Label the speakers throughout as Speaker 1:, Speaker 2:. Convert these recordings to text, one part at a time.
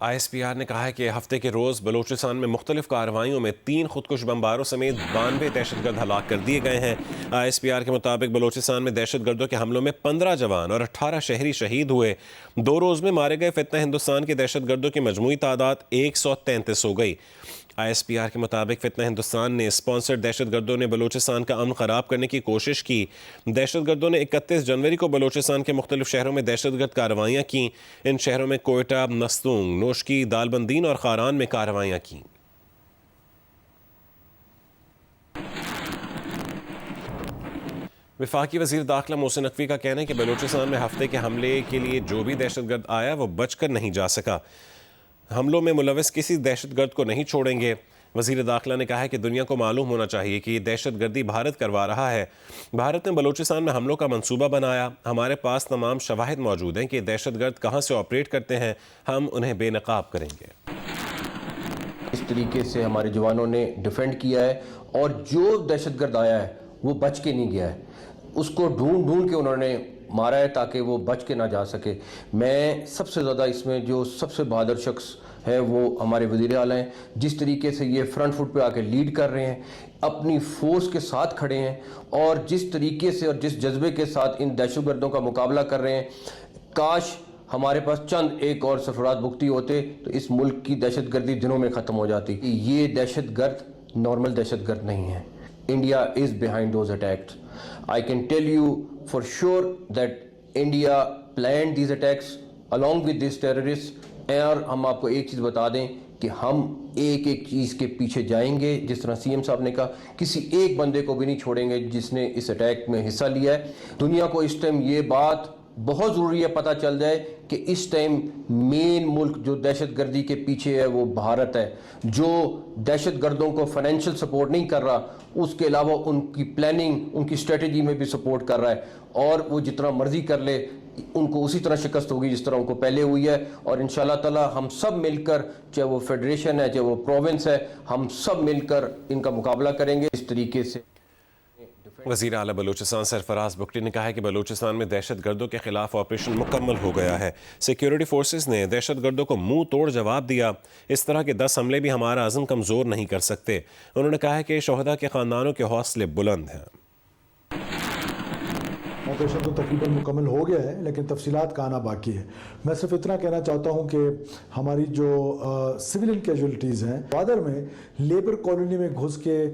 Speaker 1: ISPR ने कहा है कि हफ्ते के रोज़ बलूचिस्तान में मुख्तलिफ कार्रवाइयों में 3 खुदकुश बमबारों समेत 92 दहशतगर्द हलाक कर दिए गए हैं। ISPR के मुताबिक बलूचिस्तान में दहशतगर्दों के हमलों में 15 जवान और 18 शहरी शहीद हुए। 2 रोज़ में मारे गए फितना हिंदुस्तान के दहशतगर्दों की मजमूई तादाद 133 हो गई। ISPR के मुताबिक फितना हिंदुस्तान ने स्पॉन्सर्ड दहशतगर्दों ने बलूचिस्तान का अमन ख़राब करने की कोशिश की। दहशतगर्दों ने 31 जनवरी को बलूचिस्तान के मुख्तलिफ शहरों में दहशतगर्द कार्रवाइयाँ की। इन शहरों में कोयटा, मस्तूंग, नोशकी, दालबंदीन और खारान में कार्रवाइयाँ की। वफाकी वज़ीर दाखिला मोहसिन नकवी का कहना है कि बलूचिस्तान में हफ्ते के हमले के लिए जो भी दहशतगर्द आया वो बचकर नहीं जा सका। हमलों में मुलविस किसी दहशतगर्द को नहीं छोड़ेंगे। वज़ीर दाखिला ने कहा है कि दुनिया को मालूम होना चाहिए कि ये दहशतगर्दी भारत करवा रहा है। भारत ने बलूचिस्तान में हमलों का मंसूबा बनाया। हमारे पास तमाम शवाहिद मौजूद हैं कि दहशतगर्द कहाँ से ऑपरेट करते हैं। हम उन्हें बेनकाब करेंगे।
Speaker 2: इस तरीके से हमारे जवानों ने डिफेंड किया है और जो दहशतगर्द आया है वो बच के नहीं गया है, उसको ढूंढ ढूंढ के उन्होंने मारा है ताकि वो बच के ना जा सके। मैं सबसे ज़्यादा इसमें जो सबसे बहादुर शख्स है वो हमारे वज़ीर आला हैं। जिस तरीके से ये फ्रंट फुट पे आके लीड कर रहे हैं, अपनी फोर्स के साथ खड़े हैं और जिस तरीके से और जिस जज्बे के साथ इन दहशतगर्दों का मुकाबला कर रहे हैं, काश हमारे पास चंद एक और सरफराज बुख्ती होते तो इस मुल्क की दहशतगर्दी दिनों में ख़त्म हो जाती। ये दहशतगर्द नॉर्मल दहशतगर्द नहीं है। India is behind those attacks. I can tell you for sure that India planned these attacks along with these terrorists। और हम आपको एक चीज़ बता दें कि हम एक एक चीज़ के पीछे जाएंगे। जिस तरह CM साहब ने कहा, किसी एक बंदे को भी नहीं छोड़ेंगे जिसने इस अटैक में हिस्सा लिया है। दुनिया को इस टाइम ये बात बहुत ज़रूरी है पता चल जाए कि इस टाइम मेन मुल्क जो दहशतगर्दी के पीछे है वो भारत है। जो दहशतगर्दों को फाइनेंशियल सपोर्ट नहीं कर रहा, उसके अलावा उनकी प्लानिंग, उनकी स्ट्रेटजी में भी सपोर्ट कर रहा है। और वो जितना मर्जी कर ले, उनको उसी तरह शिकस्त होगी जिस तरह उनको पहले हुई है। और इंशाल्लाह ताला हम सब मिलकर, चाहे वो फेडरेशन है चाहे वो प्रोविंस है, हम सब मिलकर इनका मुकाबला करेंगे इस तरीके से।
Speaker 1: वज़ीर आला बलूचिस्तान सरफराज बुख्ती ने कहा है कि बलूचिस्तान में दहशतगर्दों के खिलाफ ऑपरेशन मुकम्मल हो गया है। सिक्योरिटी फोर्सेस ने दहशतगर्दों को मुंह तोड़ जवाब दिया। इस तरह के 10 हमले भी हमारा अज़म कमज़ोर नहीं कर सकते। उन्होंने कहा है कि शोहदा के ख़ानदानों के हौसले बुलंद हैं।
Speaker 3: ऑपरेशन तो तकरीबन मुकम्मल हो गया है, लेकिन तफसीलात का आना बाकी है। मैं सिर्फ इतना कहना चाहता हूँ कि हमारी जो सिविलियन कैजुअलिटीज़ हैं, ग्वादर में लेबर कॉलोनी में घुस के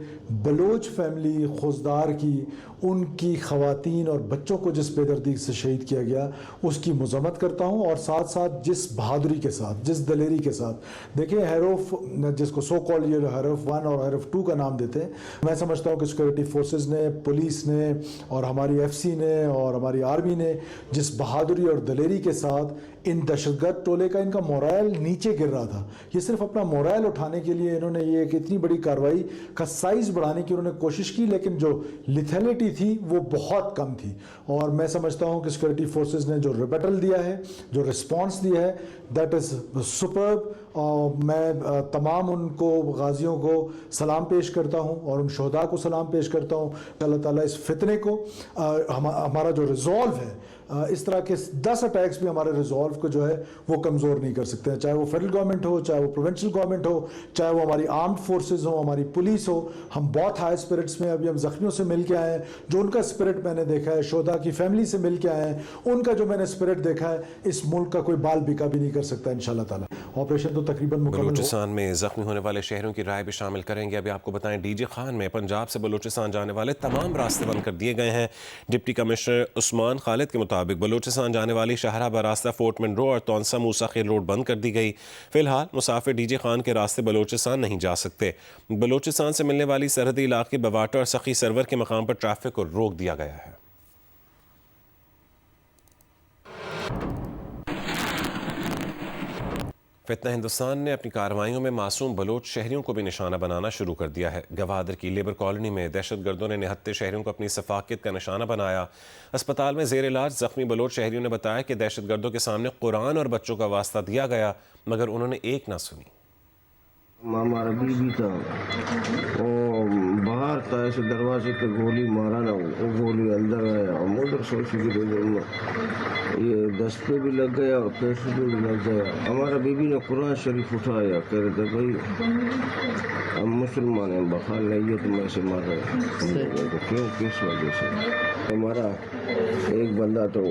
Speaker 3: बलोच फैमिली खुजदार की, उनकी ख़वातीन और बच्चों को जिस बेदर्दी से शहीद किया गया उसकी मज़म्मत करता हूँ। और साथ साथ जिस बहादुरी के साथ, जिस दलेरी के साथ, देखिए हैरोफ जिसको सो कॉल्ड ये हैरोफ 1 और हैरोफ 2 का नाम देते हैं, मैं समझता हूँ कि सिक्योरिटी फोर्सेज ने, पुलिस ने और हमारी FC ने और हमारी आर्मी ने जिस बहादुरी और दलेरी के साथ इन दहशतगर्द टोले का, इनका मोरल नीचे गिर रहा था, ये सिर्फ अपना मोरल उठाने के लिए इन्होंने ये एक इतनी बड़ी कार्रवाई का साइज बढ़ाने की उन्होंने कोशिश की, लेकिन जो लिथैलिटी थी वो बहुत कम थी। और मैं समझता हूँ कि सिक्योरिटी फोर्सेज ने जो रिबेटल दिया है, जो रिस्पॉन्स दिया है, दैट इज़ सुपर्ब। और मैं तमाम उनको गाजियों को सलाम पेश करता हूँ और उन शोहदा को सलाम पेश करता हूँ। अल्लाह ताला इस फितने को, हमारा जो रिजॉल्व है, इस तरह के 10 अटैक्स भी हमारे रिजॉल्व को जो है वो कमज़ोर नहीं कर सकते हैं। चाहे वो फेडरल गवर्नमेंट हो, चाहे वो प्रोविंशियल गवर्नमेंट हो, चाहे वो हमारी आर्म्ड फोर्सेज हो, हमारी पुलिस हो। हम बहुत हाई स्पिरिट्स में, अभी हम जख्मियों से मिल के आए हैं, जो उनका स्पिरिट मैंने देखा है, शोहदा की फैमिली से मिल के आए हैं, उनका जो मैंने स्पिरिट देखा है, इस मुल्क का कोई बाल बिका भी नहीं कर सकता इंशाल्लाह ताला। ऑपरेशन तो तकरीबन मुकम्मल।
Speaker 1: बलूचिस्तान में जख्मी होने वाले शहरों की राय भी शामिल करेंगे। अभी आपको बताएं, DG खान में पंजाब से बलूचिस्तान जाने वाले तमाम रास्ते बंद कर दिए गए हैं। डिप्टी कमिश्नर उस्मान खालिद के मुताबिक बलूचिस्तान जाने वाली शाहरा बरास्ता, फोर्ट मंरो और तौनसा मूसा खेल रोड बंद कर दी गई। फिलहाल मुसाफिर DG खान के रास्ते बलूचिस्तान नहीं जा सकते। बलूचिस्तान से मिलने वाली सरहदी इलाके बवाटा और सखी सरवर के मकाम पर ट्रैफिक को रोक दिया गया है। फितना हिंदुस्तान ने अपनी कार्रवाइयों में मासूम बलोच शहरियों को भी निशाना बनाना शुरू कर दिया है। गवादर की लेबर कॉलोनी में दहशतगर्दों ने निहत्ते शहरियों को अपनी सफाकियत का निशाना बनाया। अस्पताल में जेर इलाज जख्मी बलोच शहरियों ने बताया कि दहशतगर्दों के सामने कुरान और बच्चों का वास्ता दिया गया, मगर उन्होंने एक ना सुनी।
Speaker 4: हमारा बीबी का बाहर था, ऐसे दरवाजे पे गोली मारा ना, वो गोली अंदर आया। हम उधर सोचे कि ये दस्त पे भी लग गया और पेट पे भी लग गया। हमारा बीबी ने कुरान शरीफ उठाया, कह रहे थे भाई हम मुसलमान हैं, बखाल नहीं है, तुम ऐसे मार रहे हो। तो क्यों, किस वजह से? हमारा एक बंदा तो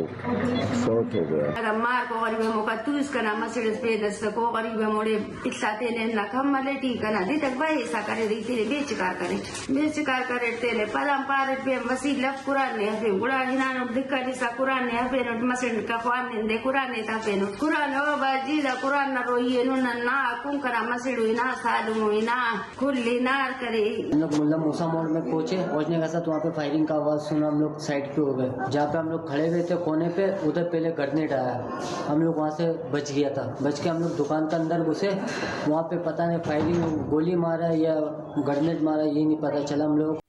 Speaker 4: शॉट हो गया।
Speaker 5: मार को गरीब मौका तू इसका नाम मसड़स पे दस को गरीब मोड़े इकसाते ने ना कम मले ठीक ना दी तक भाई ऐसा करे दी तेरे बेचकार करे तेरे पलम पारे पे मसी लफ कुरान ने पे गुड़ा हिना नो दिक्कत सा कुरान ने पे नो मसड़ का ख्वान ने दे कुरान ने ता पे नो कुरान ओ बाजी दा कुरान ना रोई नो ना कुम करा मसड़ू ना सालू ना खुली नार करे।
Speaker 6: हम लोग मुल्ला मूसा मोड़ में पहुंचे, पहुंचने का साथ वहाँ पे फायरिंग का आवाज सुना। हम लोग साइड पे हो गए, जहाँ पे हम लोग खड़े हुए थे कोने पे, उधर पहले ग्रेनेड आया। हम लोग वहाँ से बच गया था, बच के हम लोग दुकान के अंदर घुसे। वहाँ पे पता नहीं फायरिंग गोली मारा या ग्रेनेड मारा, ये नहीं पता चला। हम लोग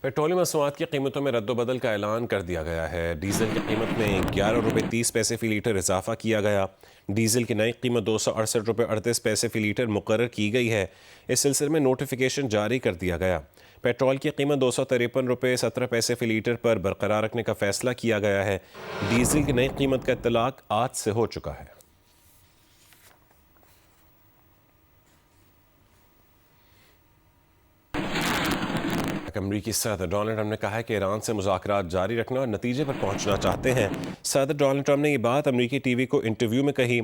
Speaker 1: पेट्रोलियम मसनूआत की कीमतों में रद्दबदल का ऐलान कर दिया गया है। डीजल की कीमत में 11 रुपये 30 पैसे फ़ी लीटर इजाफा किया गया। डीजल की नई कीमत 268 रुपये 38 पैसे फ़ी लीटर मुकर्रर की गई है। इस सिलसिले में नोटिफिकेशन जारी कर दिया गया। पेट्रोल की कीमत 253 रुपये 17 पैसे फ़ी लीटर पर बरकरार रखने का फैसला किया गया है। डीजल की नई कीमत का इत्तलाक आज से हो चुका है। अमरीकी सदर डोनाल्ड ट्रंप ने कहा है कि ईरान से मुज़ाकरात जारी रखना और नतीजे पर पहुंचना चाहते हैं। सदर डोनाल्ड ट्रंप ने ये बात अमरीकी टीवी को इंटरव्यू में कही।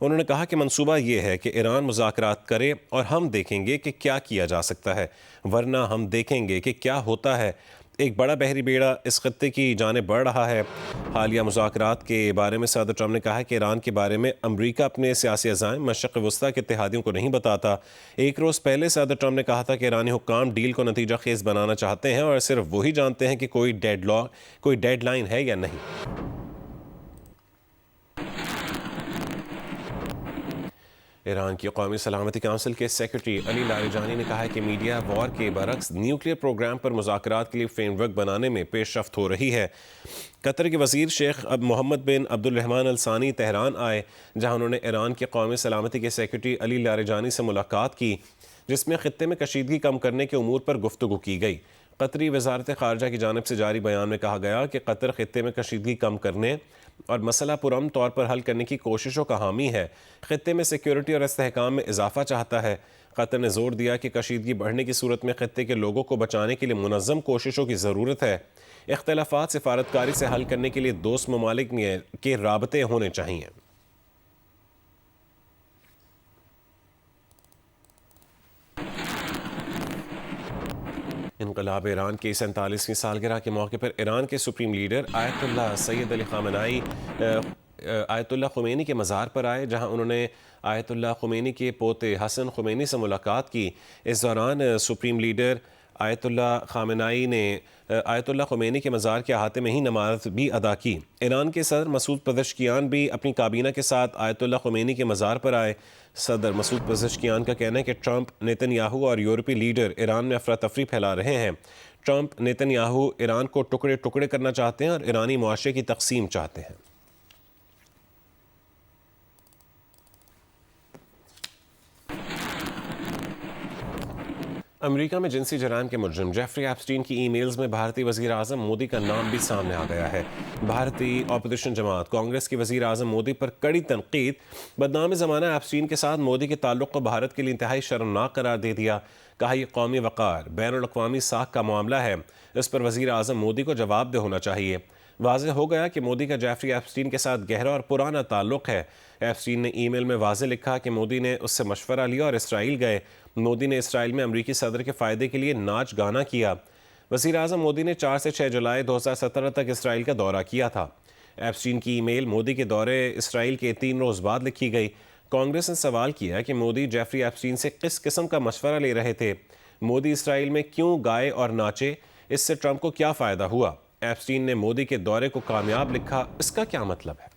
Speaker 1: उन्होंने कहा कि मंसूबा ये है कि ईरान मुज़ाकरात करे और हम देखेंगे कि क्या किया जा सकता है, वरना हम देखेंगे कि क्या होता है। एक बड़ा बहरी बेड़ा इस खत्ते की जानिब बढ़ रहा है। हालिया मुज़ाकरात के बारे में सदर ट्रंप ने कहा कि ईरान के बारे में अमरीका अपने सियासी अज़ाइम मशरिक़ वस्ता के इत्तेहादियों को नहीं बताता। एक रोज़ पहले सदर ट्रंप ने कहा था कि ईरानी हुक्काम डील को नतीजा खेज़ बनाना चाहते हैं और सिर्फ वही जानते हैं कि कोई डेडलाइन है या नहीं। ईरान की कौमी सलामती काउंसिल के सेक्रेटरी अली लारिजानी ने कहा है कि मीडिया वॉर के बरक्स न्यूक्लियर प्रोग्राम पर मुज़ाकरात के लिए फ्रेमवर्क बनाने में पेशरफ्त हो रही है। कतर के वज़ीर शेख मोहम्मद बिन अब्दुल-रहमान अल सानी तेहरान आए, जहां उन्होंने ईरान के कौमी सलामती के सेक्रेटरी अली लारिजानी से मुलाकात की, जिसमें ख़ित्ते में कशीदगी कम करने के उमूर पर गुफ्तगू की गई। कतरी वजारत ख़ारजा की जानिब से जारी बयान में कहा गया कि कतर ख़ित्ते में कशीदगी कम करने और मसला पुरअमन तौर पर हल करने की कोशिशों का हामी है। ख़ित्ते में सिक्योरिटी और इस्तेहकाम में इजाफा चाहता है। कतर ने जोर दिया कि कशीदगी बढ़ने की सूरत में ख़ित्ते के लोगों को बचाने के लिए मुनज़्ज़म कोशिशों की ज़रूरत है। इख्तलाफात सिफारतकारी से हल करने के लिए दोस्त ममालिक के राबते होने चाहिए। इनकलाब ईरान की 47वीं सालगिरह के मौके पर ईरान के supreme leader Ayatollah Syed Ali Khamenei Ayatollah Khomeini के मज़ार पर आए, जहां उन्होंने आयतुल्लाह ख़ुमैनी के पोते हसन ख़ुमैनी से मुलाकात की। इस दौरान सुप्रीम लीडर आयतुल्लाह ख़ामेनी ने आयतुल्लाह ख़ुमैनी के मज़ार के अहाते में ही नमाज भी अदा की। ईरान के सदर मसूद पज़ेश्कियान भी अपनी काबीना के साथ आयतुल्लाह ख़ुमैनी के मज़ार पर आए। सदर मसूद पज़ेश्कियान का कहना है कि ट्रंप, नेतन्याहू और यूरोपीय लीडर ईरान में अफरा तफरी फैला रहे हैं। ट्रंप, नेतन्याहू ईरान को टुकड़े टुकड़े करना चाहते हैं और ईरानी मुआशरे की तकसीम चाहते हैं। अमेरिका में जिनसी जराइम के मुजरिम जेफरी एप्स्टीन की ईमेल्स में भारतीय वज़ीर आज़म मोदी का नाम भी सामने आ गया है। भारतीय अपोजिशन जमात कांग्रेस के वज़ीर आज़म मोदी पर कड़ी तनकीद। बदनाम ज़माना एप्स्टीन के साथ मोदी के ताल्लुक़ को भारत के लिए इंतहाई शर्मनाक करार दे दिया। कहा यह कौमी वक़ार, बैनुल-अक़वामी साख का मामला है, इस पर वज़ीर आज़म मोदी को जवाबदेह होना चाहिए। वाज़ेह हो गया कि मोदी का जेफरी एप्स्टीन के साथ गहरा और पुराना ताल्लुक़ है। एप्स्टीन ने ईमेल में वाज़ेह लिखा कि मोदी ने उससे मशवरा लिया और इसराइल गए। मोदी ने इसराइल में अमरीकी सदर के फ़ायदे के लिए नाच गाना किया। वज़ीर आज़म मोदी ने 4 से 6 जुलाई 2017 तक इसराइल का दौरा किया था। एप्स्टीन की ईमेल मोदी के दौरे इसराइल के 3 रोज़ बाद लिखी गई। कांग्रेस ने सवाल किया कि मोदी जेफरी एप्स्टीन से किस किस्म का मशवरा ले रहे थे। मोदी इसराइल में क्यों गाए और नाचे, इससे ट्रंप को क्या फ़ायदा हुआ। एप्स्टीन ने मोदी के दौरे को कामयाब लिखा, इसका क्या मतलब है।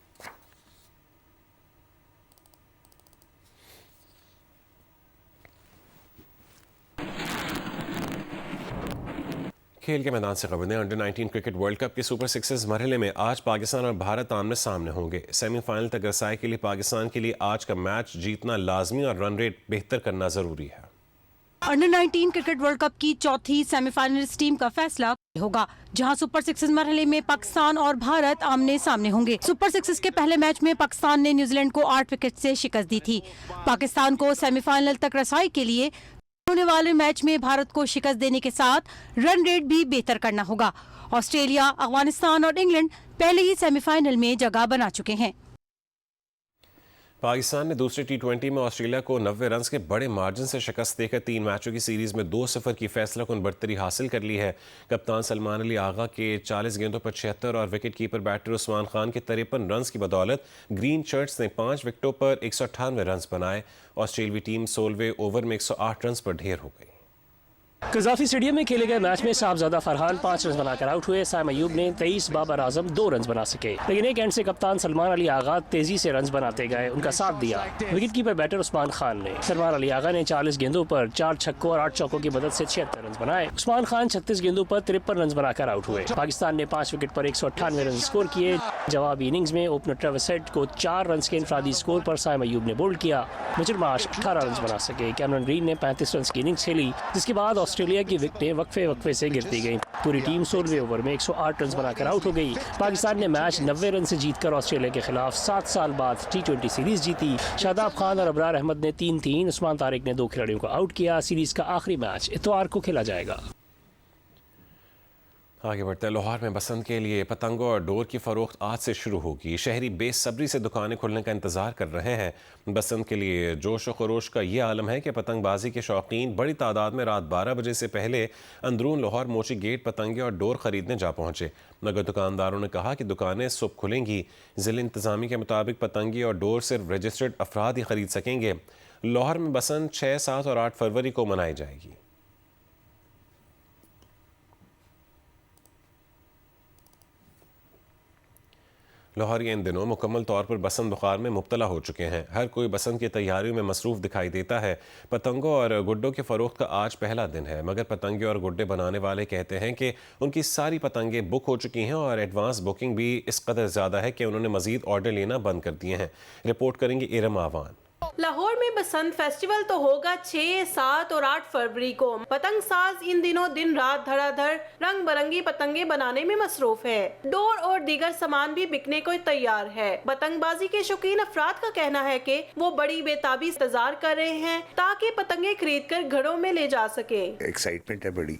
Speaker 1: खेल के मैदान से खबरें। अंडर 19 क्रिकेट वर्ल्ड कप के सुपर 6 मरहले में आज पाकिस्तान और भारत आमने सामने होंगे। सेमीफाइनल तक रसाई के लिए पाकिस्तान के लिए आज का मैच जीतना लाजमी और रन रेट बेहतर करना ज़रूरी है।
Speaker 7: अंडर 19 क्रिकेट वर्ल्ड कप की चौथी सेमीफाइनलिस्ट टीम का फैसला होगा, जहां सुपर सिक्सेस मरहले में पाकिस्तान और भारत आमने सामने होंगे। सुपर सिक्सेस के पहले मैच में पाकिस्तान ने न्यूजीलैंड को 8 विकेट से शिकस्त दी थी। पाकिस्तान को सेमीफाइनल तक रसाई के लिए होने वाले मैच में भारत को शिकस्त देने के साथ रन रेट भी बेहतर करना होगा। ऑस्ट्रेलिया, अफगानिस्तान और इंग्लैंड पहले ही सेमीफाइनल में जगह बना चुके हैं।
Speaker 1: पाकिस्तान ने दूसरे T20 में ऑस्ट्रेलिया को 90 रन के बड़े मार्जिन से शिकस्त देकर 3 मैचों की सीरीज में 2-0 की फैसलाकुन बढ़तरी हासिल कर ली है। कप्तान सलमान अली आगा के 40 गेंदों पर 76 और wicket keeper batter Usman Khan के 53 रन की बदौलत ग्रीन शर्ट्स ने 5 विकेटों पर 198 रन बनाए। ऑस्ट्रेलियाई टीम 16वें ओवर में 108 रन पर ढेर हो गई।
Speaker 8: कज़ाफी स्टेडियम में खेले गए मैच में साहबजादा फरहान 5 रन बनाकर आउट हुए। साइम अयूब ने 23, बाबर आजम 2 रन बना सके, लेकिन एक एंड से कप्तान सलमान अली आगा तेजी से रन बनाते गए, उनका साथ दिया। Wicket keeper batter Usman Khan ने सलमान अली आगा ने 40 गेंदों पर 4 छक्कों और 8 चौकों की मदद से 76 रन बनाए। उस्मान खान 36 गेंदों पर 53 रन बनाकर आउट हुए। पाकिस्तान ने 5 विकेट पर 198 रन स्कोर किए। जवाबी इनिंग्स में ओपनर ट्रेविस हेड को 4 रन के इनफरादी स्कोर पर साइम अयूब ने बोल्ड किया। मिचेल मार्श 18 रन बना सके। कैमरन ग्रीन ने 35 रन की इनिंग्स खेली, जिसके बाद ऑस्ट्रेलिया की विकेटें वक्फे से गिरती गईं। पूरी टीम 16वें ओवर में 108 रन बनाकर आउट हो गई। पाकिस्तान ने मैच 90 रन से जीतकर ऑस्ट्रेलिया के खिलाफ 7 साल बाद T20 सीरीज जीती। शादाब खान और अबरार अहमद ने 3-3, उस्मान तारिक ने 2 खिलाड़ियों को आउट किया। सीरीज का आखिरी मैच इतवार को खेला जाएगा।
Speaker 1: आगे बढ़ते हैं। लाहौर में बसंत के लिए पतंगों और डोर की फरोख्त आज से शुरू होगी। शहरी बेसब्री से दुकानें खुलने का इंतज़ार कर रहे हैं। बसंत के लिए जोश व खरोश का ये आलम है कि पतंगबाजी के शौकीन बड़ी तादाद में रात 12 बजे से पहले अंदरून लाहौर मोची गेट पतंगे और डोर ख़रीदने जा पहुँचे। मगर दुकानदारों ने कहा कि दुकानें सुबह खुलेंगी। ज़िला इंतज़ामी के मुताबिक पतंगी और डोर सिर्फ रजिस्टर्ड अफराद ही ख़रीद सकेंगे। लाहौर में बसंत 6, 7 और 8 फरवरी को मनाई जाएगी। लाहौरी इन दिनों मुकम्मल तौर पर बसंत बुखार में मुब्तला हो चुके हैं। हर कोई बसंत की तैयारियों में मसरूफ़ दिखाई देता है। पतंगों और गुड्डों की फ़रोख्त का आज पहला दिन है, मगर पतंगे और गुड्डे बनाने वाले कहते हैं कि उनकी सारी पतंगे बुक हो चुकी हैं और एडवांस बुकिंग भी इस कदर ज़्यादा है कि उन्होंने मज़ीद ऑर्डर लेना बंद कर दिए हैं। रिपोर्ट करेंगे इरम आवान।
Speaker 9: लाहौर में बसंत फेस्टिवल तो होगा 6, 7 और 8 फरवरी को। पतंग साज इन दिनों दिन रात धड़ाधड़ रंग बिरंगी पतंगे बनाने में मसरूफ है। डोर और दीगर सामान भी बिकने को तैयार है। पतंगबाजी के शौकीन अफराद का कहना है कि वो बड़ी बेताबी इंतजार कर रहे हैं ताकि पतंगे खरीद कर घरों में ले जा सके।
Speaker 10: एक्साइटमेंट है बड़ी।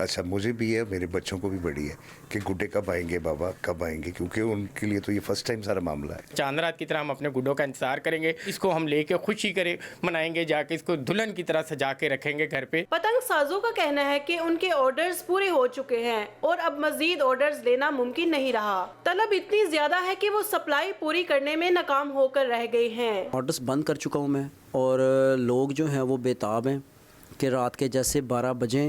Speaker 10: अच्छा, मुझे भी है, मेरे बच्चों को भी बड़ी है कि गुड्डे कब आएंगे, बाबा कब आएंगे, क्योंकि उनके लिए तो ये फर्स्ट टाइम सारा मामला है।
Speaker 11: चांद रात की तरह हम अपने गुड्डों का इंतजार करेंगे। इसको हम लेके खुशी करे मनाएंगे, जाके इसको दुल्हन की तरह सजा के रखेंगे घर पे।
Speaker 9: पतंग साजों का कहना है कि उनके ऑर्डर्स पूरे हो चुके हैं और अब मजीद ऑर्डर्स लेना मुमकिन नहीं रहा। तलब इतनी ज्यादा है कि वो सप्लाई पूरी करने में नाकाम होकर रह गए हैं।
Speaker 12: ऑर्डर्स बंद कर चुका हूँ मैं, और लोग जो हैं वो बेताब हैं कि रात के जैसे 12 बजे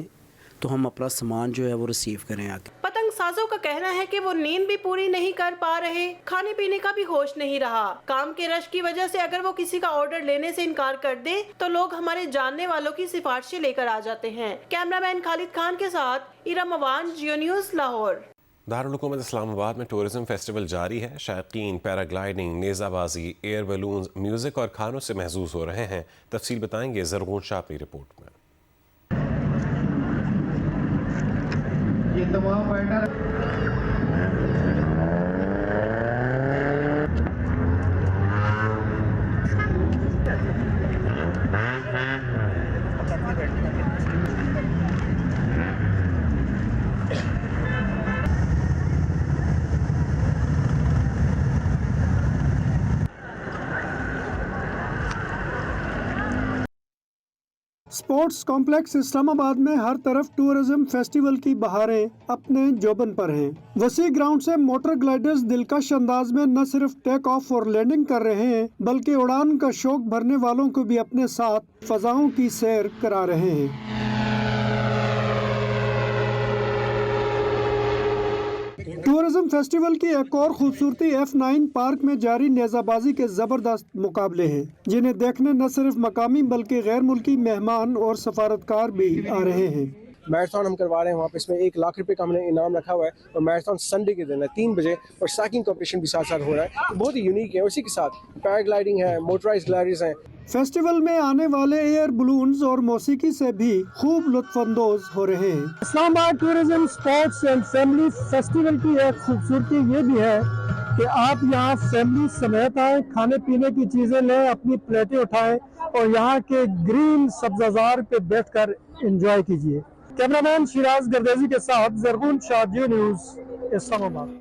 Speaker 12: तो हम अपना सामान जो है वो रिसीव करें आके।
Speaker 9: पतंग साजों का कहना है कि वो नींद भी पूरी नहीं कर पा रहे, खाने पीने का भी होश नहीं रहा। काम के रश की वजह से अगर वो किसी का ऑर्डर लेने से इनकार कर दे तो लोग हमारे जानने वालों की सिफारिशें लेकर आ जाते हैं। कैमरामैन खालिद खान के साथ इरम अवान, जियो न्यूज़, लाहौर।
Speaker 1: दारुल हुकूमत इस्लामाबाद में टूरिज्म फेस्टिवल जारी है। शायकीन पैराग्लाइडिंग, नेज़ाबाजी, एयर बलून्स, म्यूजिक और खानों से महजूज हो रहे हैं। तफसील बताएंगे ज़रगून शाह अपनी रिपोर्ट में।
Speaker 13: ये तमाम फाइटर
Speaker 14: स्पोर्ट्स कॉम्प्लेक्स इस्लामाबाद में हर तरफ टूरिज्म फेस्टिवल की बहारें अपने जोबन पर हैं। वसी ग्राउंड से मोटर ग्लाइडर्स दिलकश अंदाज में न सिर्फ टेक ऑफ और लैंडिंग कर रहे हैं, बल्कि उड़ान का शौक भरने वालों को भी अपने साथ फजाओं की सैर करा रहे हैं। टूरिज्म फेस्टिवल की एक और खूबसूरती F9 पार्क में जारी नेज़ाबाजी के जबरदस्त मुकाबले हैं, जिन्हें देखने न सिर्फ मकामी बल्कि गैर मुल्की मेहमान और सफारतकार भी आ रहे हैं।
Speaker 15: मैराथन हम करवा रहे हैं वहाँ पे, इसमें 1 लाख रुपए का हमने इनाम रखा हुआ है और मैराथन संडे के दिन है 3 बजे और साइकिंग कॉम्पिटिशन भी साथ साथ हो रहा है, तो बहुत ही यूनिक है। उसी के साथ पैराग्लाइडिंग है, मोटराइज ग्लाइडर्स हैं।
Speaker 14: फेस्टिवल में आने वाले एयर बलून्स और मौसीकी से भी खूब लुत्फानंदोज हो रहे हैं।
Speaker 16: Islamabad tourism sports and family festival की एक खूबसूरती ये भी है कि आप यहाँ फैमिली समेत आए, खाने पीने की चीजें लें, अपनी प्लेटें उठाएं और यहाँ के ग्रीन सब्जाजार पे बैठकर एंजॉय कीजिए। कैमरामैन शिराज गर्देजी के साथ जरगुन शाह, जियो न्यूज़, इस्लामाबाद।